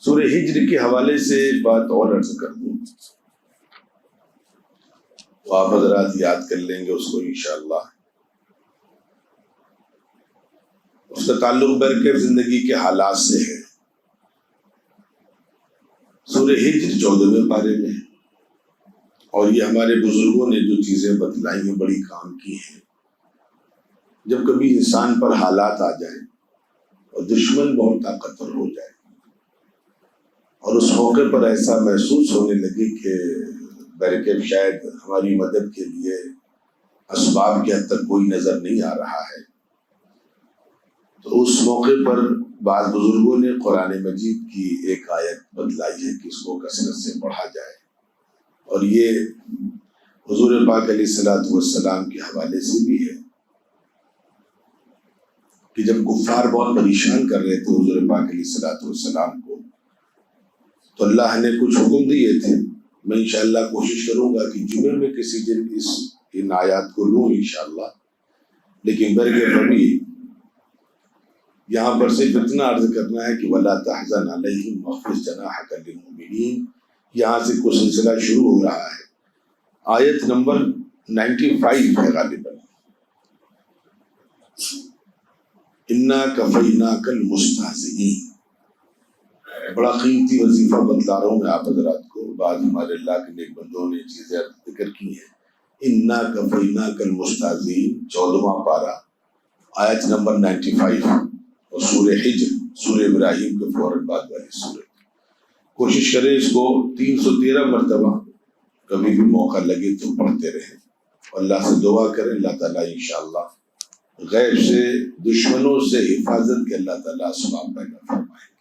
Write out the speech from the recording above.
سورہ ہجر کے حوالے سے ایک بات اور عرض کر دوں، تو آپ حضرات یاد کر لیں گے اس کو انشاءاللہ۔ اس کا تعلق برکت زندگی کے حالات سے ہے۔ سورہ ہجر 14ویں پارے میں ہے، اور یہ ہمارے بزرگوں نے جو چیزیں بتلائی ہیں بڑی کام کی ہیں۔ جب کبھی انسان پر حالات آ جائیں اور دشمن بہت طاقتور ہو جائے اور اس موقع پر ایسا محسوس ہونے لگے کہ برکت شاید ہماری مدد کے لیے اسباب کی حد تک کوئی نظر نہیں آ رہا ہے، تو اس موقع پر بعض بزرگوں نے قرآن مجید کی ایک آیت بتلائی ہے کہ اس کو کثرت سے پڑھا جائے، اور یہ حضور پاک علیہ السلام کے حوالے سے بھی ہے کہ جب کفار بہت پریشان کر رہے تھے حضور پاک علیہ السلام کو، تو اللہ نے کچھ حکم دیے تھے۔ میں انشاءاللہ کوشش کروں گا کہ جمعے میں کسی دن ان آیات کو لوں انشاءاللہ، لیکن برکت ابھی یہاں پر صرف اتنا عرض کرنا ہے کہ وَلَا تَحْزَنْ عَلَيْهِمْ وَاخْفِضْ جَنَاحَكَ لِلْمُؤْمِنِينَ، یہاں سے کچھ سلسلہ شروع ہو رہا ہے۔ آیت نمبر 95 ہے غالباً، اِنَّا كَفَيْنَاكَ الْمُسْتَهْزِئِينَ۔ بڑا قیمتی وظیفہ بتلا رہا ہوں میں آپ حضرات کو، بعض ہمارے اللہ کے نیک بندوں نے چیزیں ذکر کی ہیں۔ اِنَّا كَفَيْنَاكَ الْمُسْتَهْزِئِينَ 14واں پارہ، آیت نمبر 95، اور سورہ ہجر، سورہ ابراہیم کے فوراً بعد والی سورہ۔ کوشش کریں اس کو 313 مرتبہ کبھی بھی موقع لگے تو پڑھتے رہیں، اور اللہ سے دعا کریں اللہ تعالیٰ انشاءاللہ غیب سے دشمنوں سے حفاظت کے اللہ تعالیٰ اسباب پیدا فرمائے۔